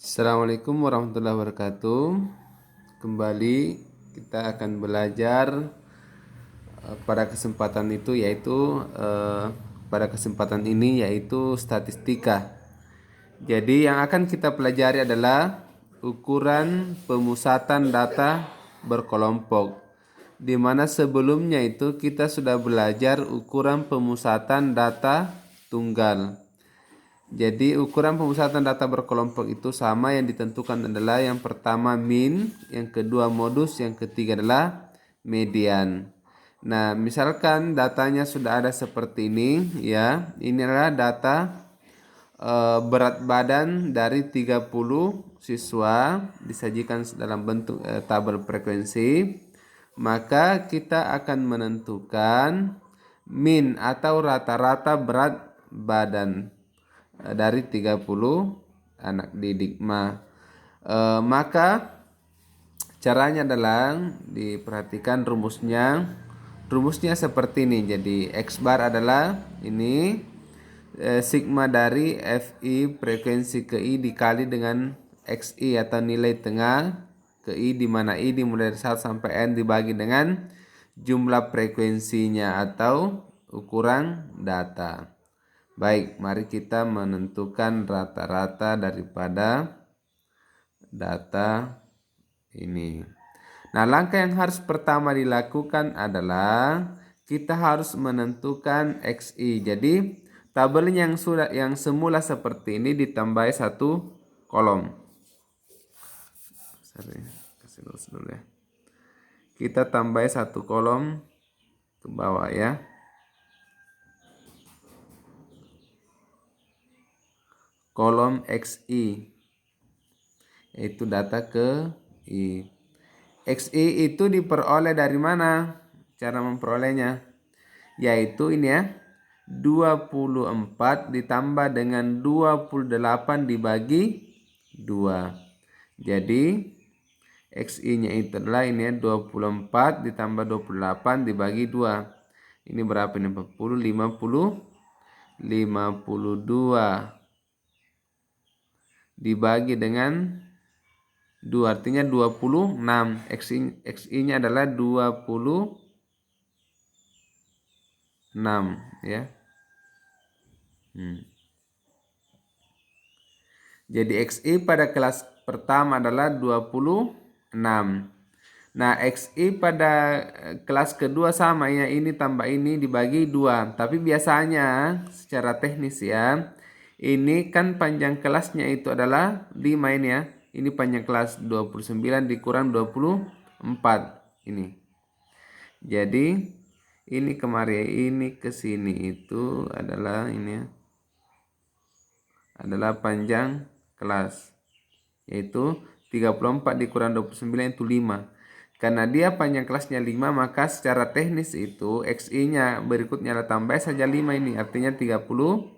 Assalamualaikum warahmatullahi wabarakatuh. Kembali kita akan belajar pada kesempatan itu yaitu pada kesempatan ini yaitu statistika. Jadi yang akan kita pelajari adalah ukuran pemusatan data berkelompok. Di mana sebelumnya itu kita sudah belajar ukuran pemusatan data tunggal. Jadi ukuran pemusatan data berkelompok itu sama, yang ditentukan adalah yang pertama min, yang kedua modus, yang ketiga adalah median. Nah, misalkan datanya sudah ada seperti ini ya. Ini adalah data berat badan dari 30 siswa disajikan dalam bentuk tabel frekuensi. Maka kita akan menentukan min atau rata-rata berat badan dari 30 anak didik. Maka caranya adalah diperhatikan rumusnya. Rumusnya seperti ini. Jadi X bar adalah ini sigma dari Fi frekuensi ke I dikali dengan Xi atau nilai tengah ke I, di mana I dimulai dari 1 sampai N dibagi dengan jumlah frekuensinya atau ukuran data. Baik, mari kita menentukan rata-rata daripada data ini. Nah, langkah yang harus pertama dilakukan adalah kita harus menentukan Xi. Jadi, tabel yang semula seperti ini ditambahi satu kolom. Kasih dulu ya. Kita tambahi satu kolom ke bawah ya. Kolom Xi, yaitu data ke I. Xi itu diperoleh dari mana? Cara memperolehnya yaitu ini ya, 24 ditambah dengan 28 dibagi 2. Jadi Xi nya itu adalah ini ya, 24 ditambah 28 dibagi 2. Ini berapa ini? 40, 52 dibagi dengan 2, artinya 26. Xi nya adalah 26 ya. Jadi Xi pada kelas pertama adalah 26. Nah, Xi pada kelas kedua sama ya, ini tambah ini dibagi 2. Tapi biasanya secara teknis ya, ini kan panjang kelasnya itu adalah 5 ini ya. Ini panjang kelas 29 dikurang 24 ini. Jadi ini kemarin ini ke sini itu adalah ini ya, adalah panjang kelas, yaitu 34 dikurang 29 itu 5. Karena dia panjang kelasnya 5, maka secara teknis itu Xi nya berikutnya adalah tambah saja 5 ini, artinya 31.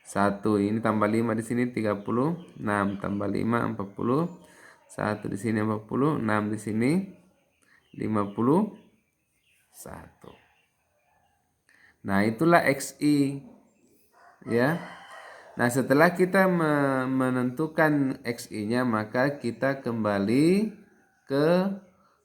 Ini tambah 5 di sini 36, tambah 5 41 di sini 46 di sini 51. Nah, itulah Xi ya. Nah, setelah kita menentukan Xi nya, maka kita kembali ke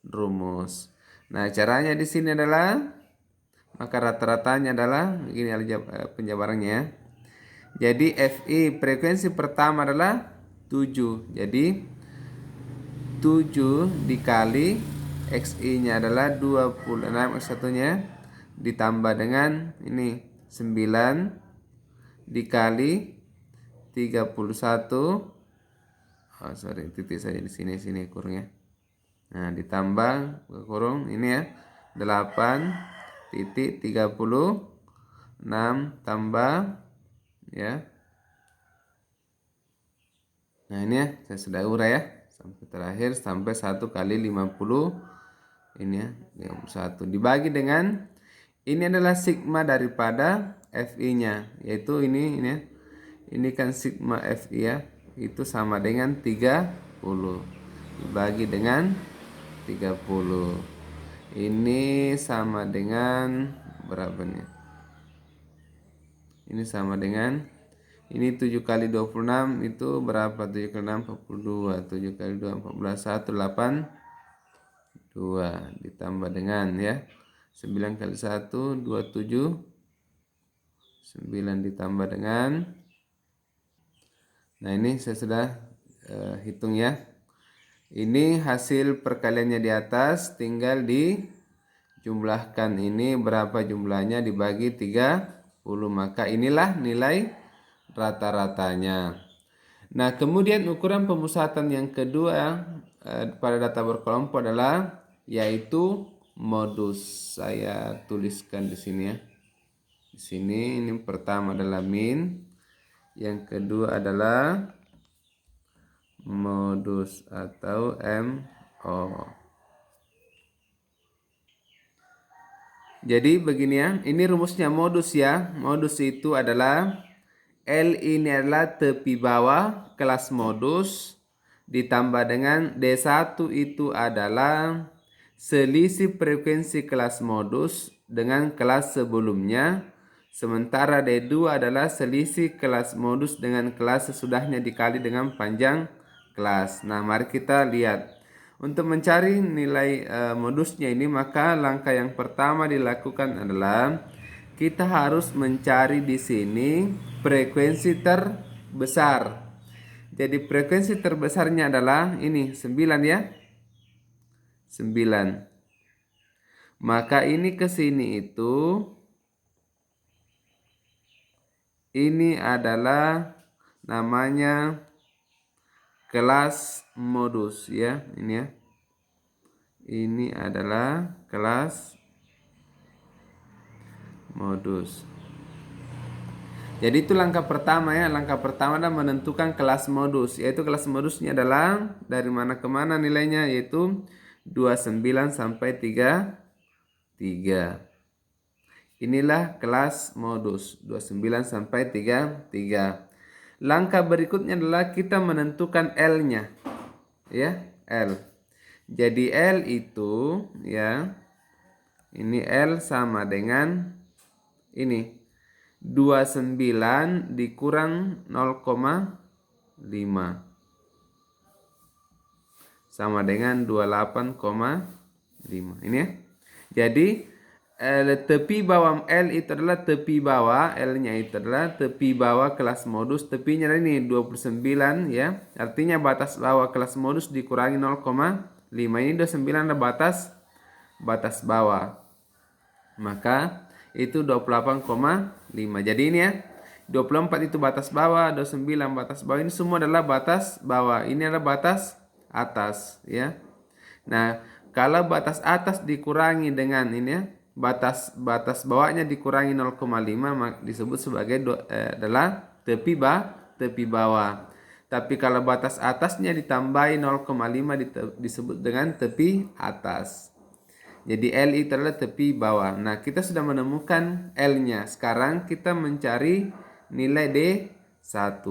rumus. Nah, caranya di sini adalah, maka rata-ratanya adalah begini penjabarannya. Jadi Fi frekuensi pertama adalah 7. Jadi 7 dikali Xi nya adalah 26, X1 nya ditambah dengan ini 9 dikali 31. Titik saja di sini kurungnya. Nah, ditambah kurung ini ya, 8,36 tambah ya. Nah, ini ya, saya sudah urai ya sampai terakhir, sampai 1 kali 50 ini ya, 51 dibagi dengan ini adalah sigma daripada Fi nya, yaitu ini ya. Ini kan sigma Fi ya, itu sama dengan 30 dibagi dengan 30. Ini sama dengan berapa nih? Ini sama dengan Ini 7 kali 26 itu berapa? 7 kali 6 42. 7 kali 2 14. 1 8 2 ditambah dengan ya 9 kali 1 27. 9 ditambah dengan, nah ini saya sudah hitung ya. Ini hasil perkaliannya di atas, tinggal dijumlahkan. Ini berapa jumlahnya dibagi 30, maka inilah nilai rata-ratanya. Nah, kemudian ukuran pemusatan yang kedua pada data berkelompok adalah yaitu modus. Saya tuliskan di sini ya. Di sini ini pertama adalah min, yang kedua adalah modus atau MO. Jadi begini ya, ini rumusnya modus ya. Modus itu adalah L ini adalah tepi bawah kelas modus ditambah dengan D1 itu adalah selisih frekuensi kelas modus dengan kelas sebelumnya. Sementara D2 adalah selisih kelas modus dengan kelas sesudahnya dikali dengan panjang kelas. Nah, mari kita lihat. Untuk mencari nilai modusnya ini, maka langkah yang pertama dilakukan adalah kita harus mencari di sini frekuensi terbesar. Jadi frekuensi terbesarnya adalah ini 9 ya. 9. Maka ini ke sini itu ini adalah namanya kelas modus ya, ini ya. Ini adalah kelas modus. Jadi itu langkah pertama ya. Langkah pertama adalah menentukan kelas modus, yaitu kelas modusnya adalah dari mana ke mana nilainya, yaitu 29 sampai 33. Inilah kelas modus 29 sampai 33. Langkah berikutnya adalah kita menentukan L-nya. Ya, L. Jadi L itu ya, ini L sama dengan ini 29 dikurang 0,5 sama dengan 28,5. Ini ya. Jadi tepi bawah L itu adalah tepi bawah, L-nya itu adalah tepi bawah kelas modus. Tepinya ini 29 ya. Artinya batas bawah kelas modus dikurangi 0,5. Ini 29 adalah batas bawah. Maka itu 28,5. Jadi ini ya, 24 itu batas bawah, 29 batas bawah. Ini semua adalah batas bawah. Ini adalah batas atas ya. Nah, kalau batas atas dikurangi dengan ini ya, batas bawahnya dikurangi 0,5 disebut sebagai adalah tepi bawah. Tapi kalau batas atasnya ditambahi 0,5 disebut dengan tepi atas. Jadi L itu adalah tepi bawah. Nah, kita sudah menemukan L-nya. Sekarang kita mencari nilai D1.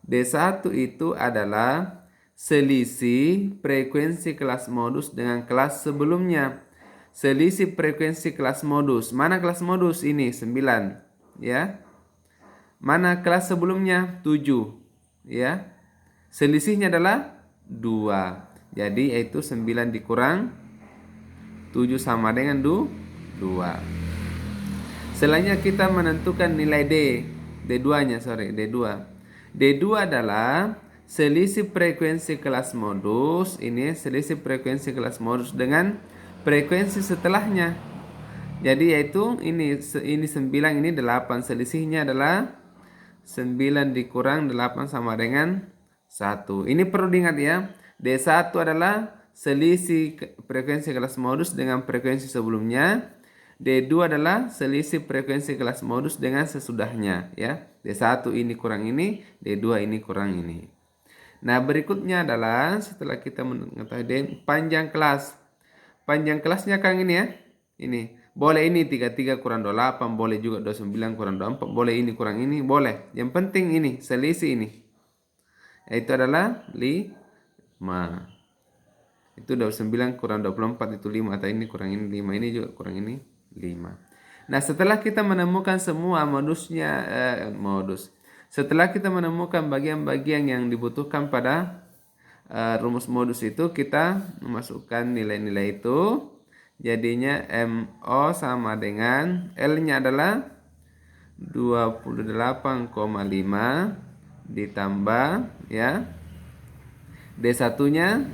D1 itu adalah selisih frekuensi kelas modus dengan kelas sebelumnya. Selisih frekuensi kelas modus. Mana kelas modus ini? 9. Ya. Mana kelas sebelumnya? 7. Ya. Selisihnya adalah 2. Jadi yaitu 9 dikurang 7 sama dengan 2. Selanjutnya kita menentukan nilai D2-nya, D2. D2 adalah selisih frekuensi kelas modus, ini selisih frekuensi kelas modus dengan frekuensi setelahnya. Jadi yaitu ini 9, ini 8. Selisihnya adalah 9 dikurang 8 sama dengan 1. Ini perlu diingat ya. D1 adalah selisih frekuensi kelas modus dengan frekuensi sebelumnya. D2 adalah selisih frekuensi kelas modus dengan sesudahnya ya. D1 ini kurang ini, D2 ini kurang ini. Nah, berikutnya adalah setelah kita mengetahui panjang kelas. Panjang kelasnya Kang ini ya. Ini. Boleh ini 33 kurang 28, boleh juga 29 kurang 24, boleh ini kurang ini, boleh. Yang penting ini selisih ini. Itu adalah 5. Itu 29 kurang 24 itu 5, atau ini kurang ini 5, ini juga kurang ini 5. Nah, setelah kita menemukan semua modusnya Setelah kita menemukan bagian-bagian yang dibutuhkan pada rumus modus itu, kita memasukkan nilai-nilai itu. Jadinya MO sama dengan L-nya adalah 28,5 ditambah ya D1-nya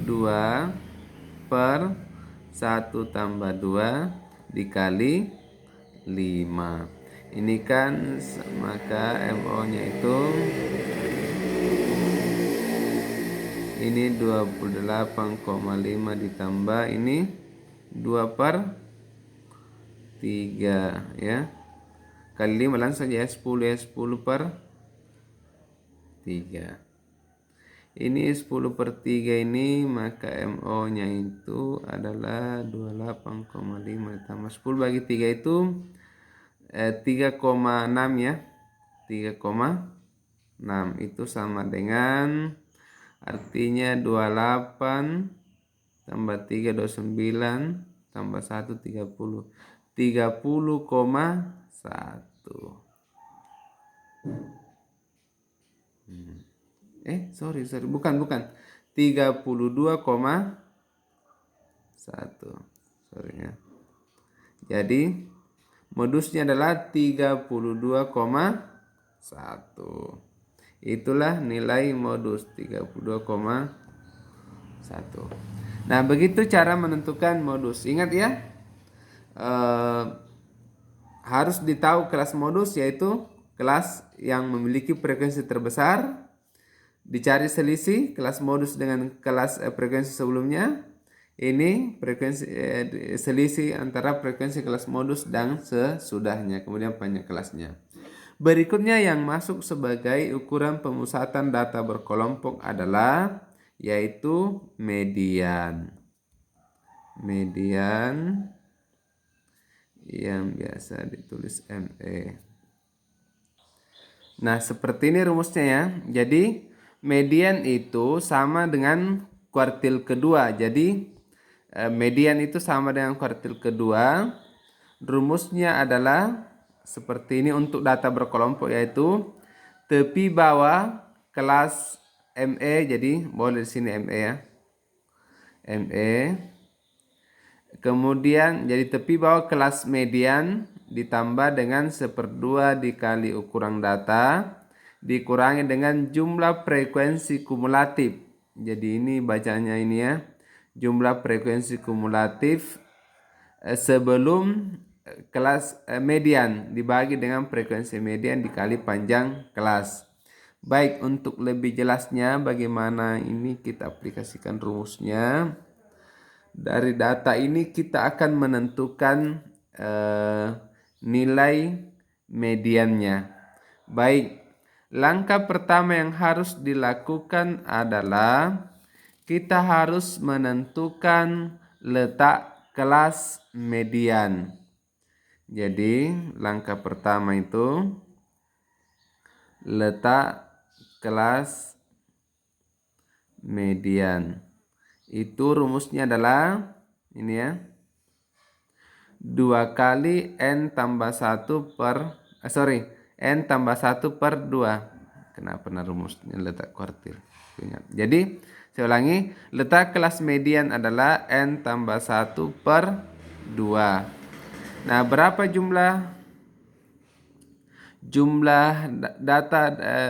2 per 1 tambah 2 dikali 5. Ini kan maka MO-nya itu ini 28,5 ditambah ini 2 per 3 ya. Kali 5 langsung saja 10 ya, 10 per 3. Ini 10 per 3 ini, maka MO-nya itu adalah 28,5 ditambah 10 bagi 3 itu 3,6 ya. 3,6 itu sama dengan, artinya 28 tambah 3 29 tambah 1 30. 30,1. Sorry, bukan 32,1. Sorry ya. Jadi modusnya adalah 32,1. Itulah nilai modus 32,1. Nah, begitu cara menentukan modus. Ingat ya, harus ditahu kelas modus, yaitu kelas yang memiliki frekuensi terbesar. Dicari selisih kelas modus dengan kelas frekuensi sebelumnya. Ini frekuensi selisih antara frekuensi kelas modus dan sesudahnya, kemudian panjang kelasnya. Berikutnya yang masuk sebagai ukuran pemusatan data berkelompok adalah yaitu median. Median yang biasa ditulis ME. Nah, seperti ini rumusnya ya. Jadi median itu sama dengan kuartil kedua. Jadi median itu sama dengan kuartil kedua. Rumusnya adalah seperti ini untuk data berkelompok, yaitu tepi bawah kelas ME. Jadi boleh di sini ME ya. ME. Kemudian jadi tepi bawah kelas median ditambah dengan 1/2 dikali ukuran data dikurangi dengan jumlah frekuensi kumulatif. Jadi ini bacanya ini ya, jumlah frekuensi kumulatif sebelum kelas median dibagi dengan frekuensi median dikali panjang kelas. Baik, untuk lebih jelasnya bagaimana ini kita aplikasikan rumusnya. Dari data ini kita akan menentukan nilai mediannya. Baik, langkah pertama yang harus dilakukan adalah kita harus menentukan letak kelas median. Jadi langkah pertama itu letak kelas median. Itu rumusnya adalah ini ya, 2 kali N tambah 1 per N tambah 1 per 2. Kenapa rumusnya letak kuartil? Ingat. Jadi saya ulangi, letak kelas median adalah N tambah 1 per 2. Nah, berapa jumlah data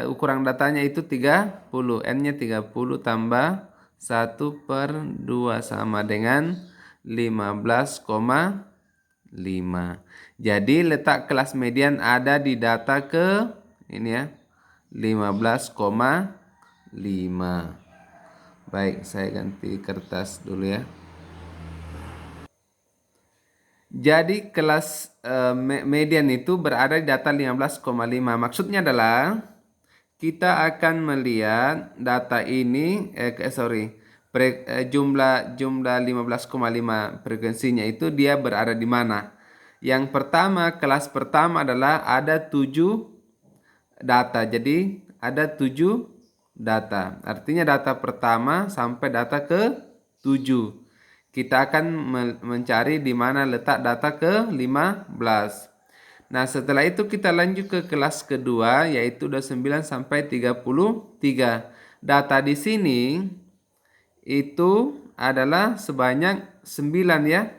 ukuran datanya itu 30. N-nya 30 tambah 1 per 2 sama dengan 15,5. Jadi letak kelas median ada di data ke ini ya, 15,5. Baik, saya ganti kertas dulu ya. Jadi kelas median itu berada di data 15,5. Maksudnya adalah kita akan melihat data ini jumlah 15,5 frekuensinya itu dia berada di mana. Yang pertama, kelas pertama adalah ada 7 data. Jadi ada 7 data. Artinya data pertama sampai data ke 7. Kita akan mencari di mana letak data ke 15. Nah, setelah itu kita lanjut ke kelas kedua, yaitu 29 sampai 33. Data di sini itu adalah sebanyak 9 ya.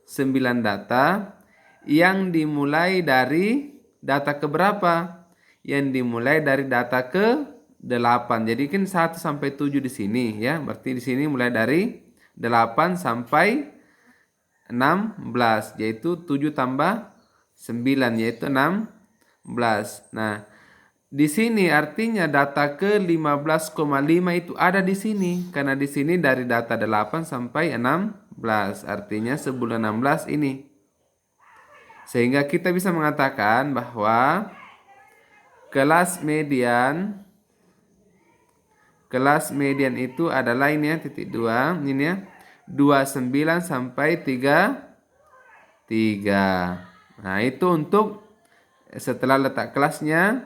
9 data yang dimulai dari data keberapa? Yang dimulai dari data ke 8. Jadi kan 1 sampai 7 di sini ya. Berarti di sini mulai dari 8 sampai 16, yaitu 7 tambah 9 yaitu 16. Nah, di sini artinya data ke 15,5 itu ada di sini karena di sini dari data 8 sampai 16. Artinya sebulan 16 ini. Sehingga kita bisa mengatakan bahwa kelas median itu adalah ini ya, titik 2 ini ya, 29 sampai 33. Nah, itu untuk setelah letak kelasnya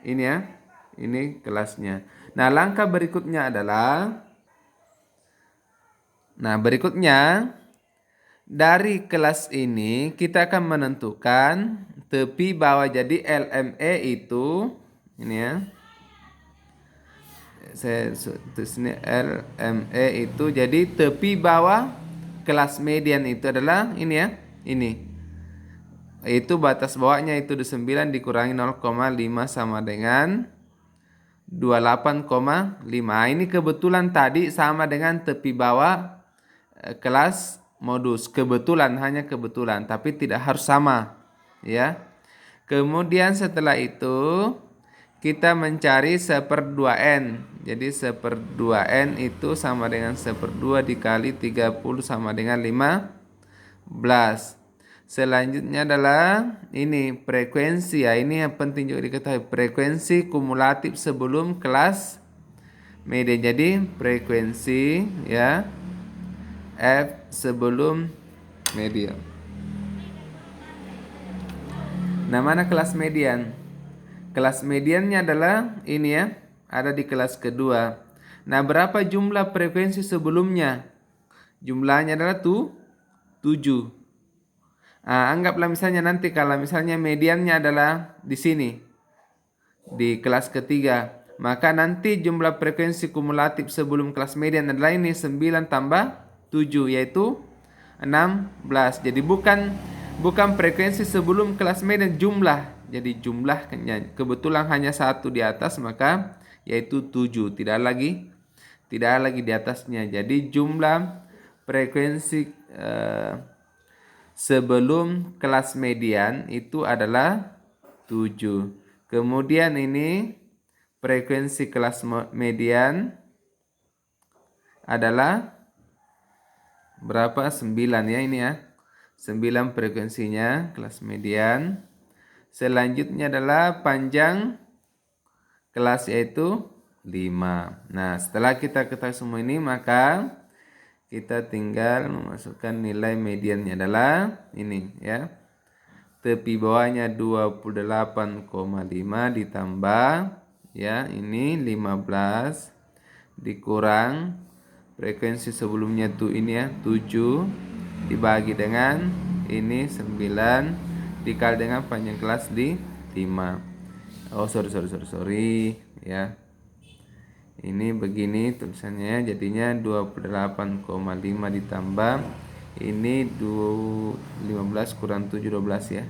ini ya. Ini kelasnya. Nah, langkah berikutnya adalah dari kelas ini kita akan menentukan tepi bawah. Jadi LME itu ini ya. Saya tulis ini LME itu jadi tepi bawah kelas median itu adalah ini ya. Ini. Itu batas bawahnya itu 9 dikurangi 0,5 sama dengan 28,5. Ini kebetulan tadi sama dengan tepi bawah kelas modus. Kebetulan, hanya kebetulan, tapi tidak harus sama ya. Kemudian setelah itu kita mencari 1/2n. Jadi 1/2n itu sama dengan 1/2 dikali 30 sama dengan 15. Selanjutnya adalah ini frekuensi ya. Ini yang penting juga diketahui, frekuensi kumulatif sebelum kelas media. Jadi frekuensi ya F sebelum media. Nah, mana kelas median? Kelas mediannya adalah ini ya, ada di kelas kedua. Nah, berapa jumlah frekuensi sebelumnya? Jumlahnya adalah 7. Anggaplah misalnya nanti kalau misalnya mediannya adalah di sini, di kelas ketiga, maka nanti jumlah frekuensi kumulatif sebelum kelas median adalah ini 9 tambah 7 yaitu 16. Jadi bukan frekuensi sebelum kelas median, jumlah. Jadi jumlahnya kebetulan hanya 1 di atas, maka yaitu 7, tidak lagi di atasnya. Jadi jumlah frekuensi sebelum kelas median itu adalah 7. Kemudian ini frekuensi kelas median adalah berapa? 9 ya ini ya. 9 frekuensinya kelas median. Selanjutnya adalah panjang kelas yaitu 5. Nah, setelah kita ketahui semua ini, maka kita tinggal memasukkan nilai mediannya adalah ini ya. Tepi bawahnya 28,5 ditambah ya ini 15 dikurang frekuensi sebelumnya tuh ini ya 7 dibagi dengan ini 9 dikali dengan panjang kelas di 5. Oh, sorry ya. Ini begini tulisannya, jadinya 28,5 ditambah ini 15 kurang 7 12 ya.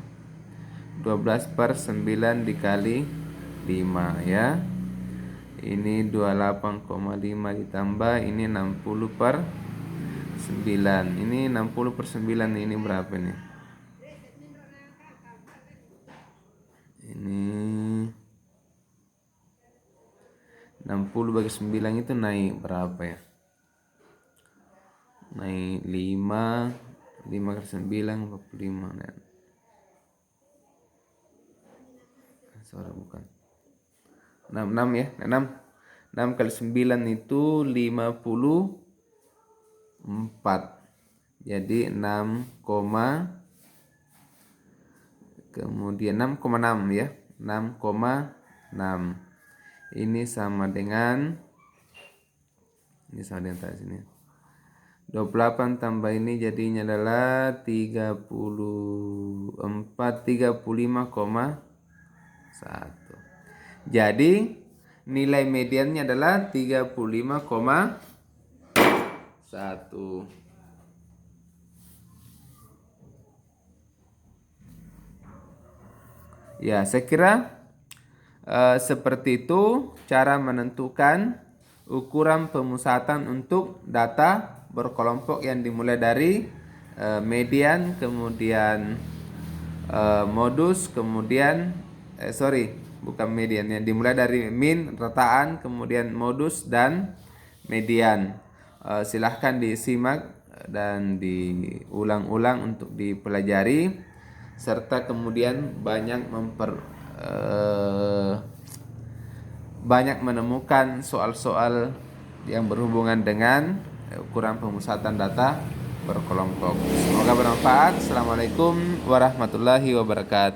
12/9 dikali 5 ya. Ini 28,5 ditambah ini 60/9. Ini 60/9 ini berapa nih? Ini 60 bagi 9 itu naik berapa ya? Naik 5 kali 9 45 nah. Sorry, bukan 6 ya. 6 kali 9 itu 54. Jadi 6, kemudian 6,6 ya. 6,6. Ini sama dengan tadi sini 28 tambah ini jadinya adalah 34, 35,1. Jadi nilai mediannya adalah 35,1. Ya, saya kira seperti itu cara menentukan ukuran pemusatan untuk data berkelompok yang dimulai dari median, kemudian modus, kemudian bukan median, yang dimulai dari min, rataan, kemudian modus dan median. Silahkan disimak dan diulang-ulang untuk dipelajari, serta kemudian banyak menemukan soal-soal yang berhubungan dengan ukuran pemusatan data berkelompok. Semoga bermanfaat. Assalamualaikum warahmatullahi wabarakatuh.